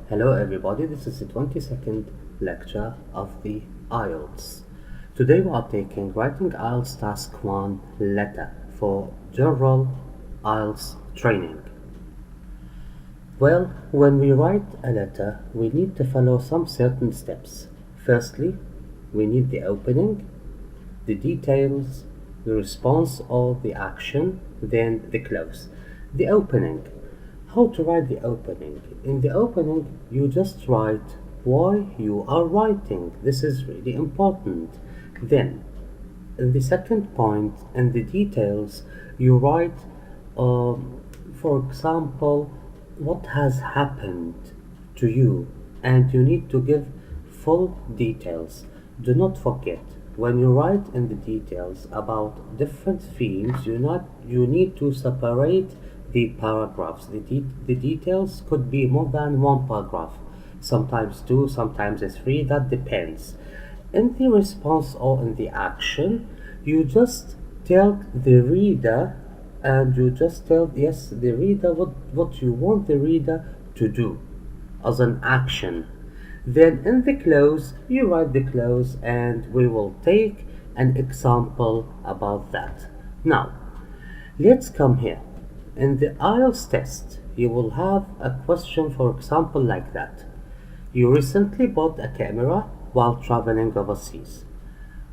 Hello everybody, this is the 22nd lecture of the IELTS. Today we are taking Writing IELTS Task 1 letter for general IELTS training. Well, when we write a letter, we need to follow some certain steps. Firstly, we need the opening, the details, the response or the action, then the close. The opening. How to write the opening? In the opening, you just write why you are writing. This is really important. Then, in the second point, in the details, you write, for example, what has happened to you, and you need to give full details. Do not forget, when you write in the details about different themes, you need to separate the paragraphs. The details could be more than one paragraph, sometimes two, sometimes three, that depends. In the response or in the action, you just tell the reader, and you just tell the reader what you want the reader to do as an action. Then in the close, you write the close, and we will take an example about that. Now, let's come here. In the IELTS test, you will have a question, for example, like that. You recently bought a camera while traveling overseas.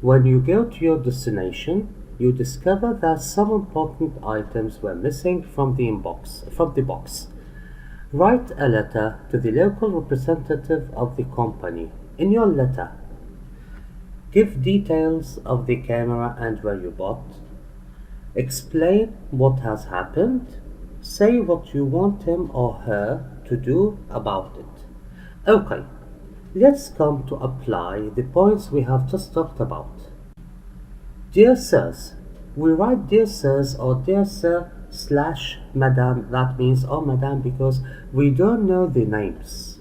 When you go to your destination, you discover that some important items were missing from the box. Write a letter to the local representative of the company. In your letter, give details of the camera and where you bought. Explain what has happened. Say what you want him or her to do about it. Okay, let's come to apply the points we have just talked about. Dear sirs, we write dear sirs or dear sir / madam. That means oh madam because we don't know the names.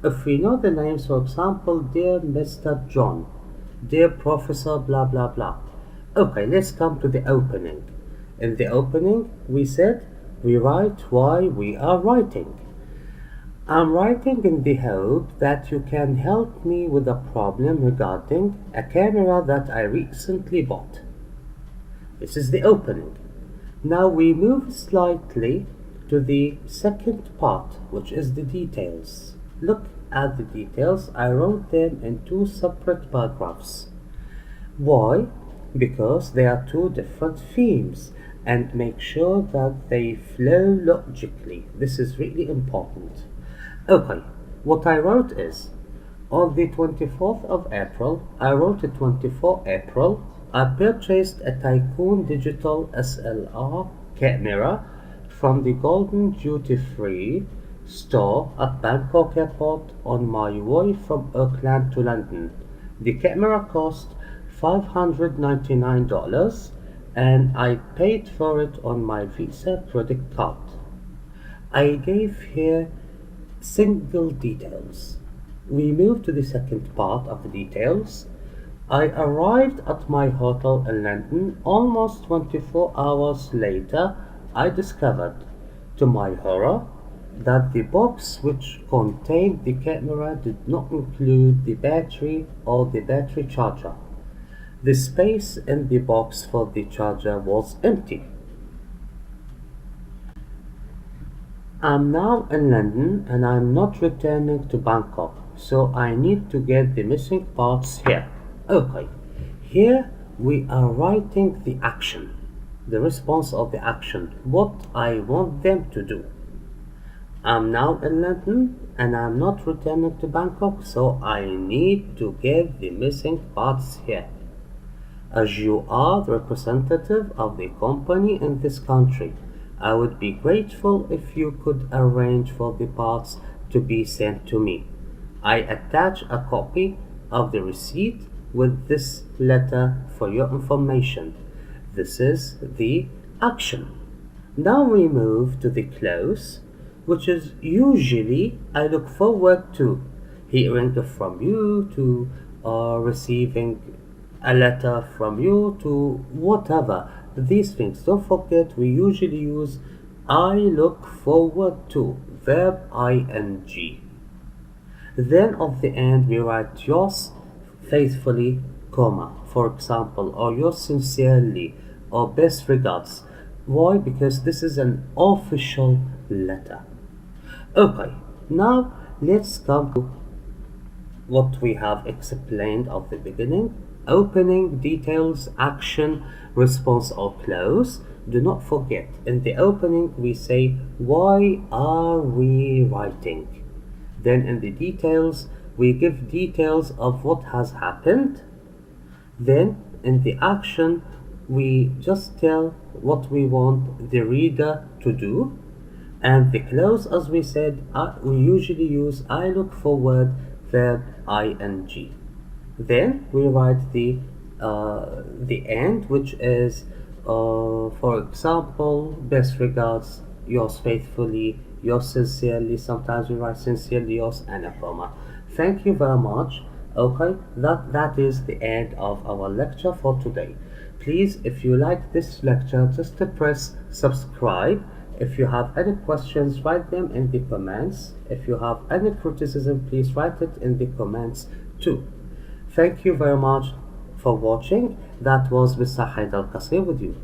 If we know the names, for example, dear Mr. John, dear Professor blah blah blah. Okay, let's come to the opening. In the opening, we said we write why we are writing. I'm writing in the hope that you can help me with a problem regarding a camera that I recently bought. This is the opening. Now we move slightly to the second part, which is the details. Look at the details. I wrote them in two separate paragraphs. Why? Because they are two different themes, and make sure that they flow logically. This is really important. Okay, what I wrote is, on the 24th of April, I wrote it 24 April, I purchased a Task1 digital SLR camera from the Golden Duty Free store at Bangkok Airport on my way from Auckland to London. The camera cost $599 and I paid for it on my Visa credit card. I gave here single details. We move to the second part of the details. I arrived at my hotel in London. Almost 24 hours later, I discovered, to my horror, that the box which contained the camera did not include the battery or the battery charger. The space in the box for the charger was empty. I'm now in London and I'm not returning to Bangkok, so I need to get the missing parts here. Okay, here we are writing the action, the response of the action, what I want them to do. I'm now in London and I'm not returning to Bangkok, so I need to get the missing parts here. As you are the representative of the company in this country, I would be grateful if you could arrange for the parts to be sent to me. I attach a copy of the receipt with this letter for your information. This is the action. Now we move to the close, which is usually I look forward to hearing from you, to receiving a letter from you, to whatever. These things, don't forget, we usually use I look forward to, verb ing. Then at the end we write yours faithfully, comma, for example, or yours sincerely, or best regards. Why? Because this is an official letter. Okay, now let's come to what we have explained at the beginning. Opening, details, action, response or close. Do not forget, in the opening we say, why are we writing? Then in the details, we give details of what has happened. Then in the action, we just tell what we want the reader to do. And the close, as we said, we usually use I look forward, verb ing. Then we write the end, which is, for example, best regards, yours faithfully, yours sincerely. Sometimes we write sincerely yours and a comma. Thank you very much. Okay, that is the end of our lecture for today. Please, if you like this lecture, just to press subscribe. If you have any questions, write them in the comments. If you have any criticism, please write it in the comments too. Thank you very much for watching. That was Mr Haidar ALcasseer with you.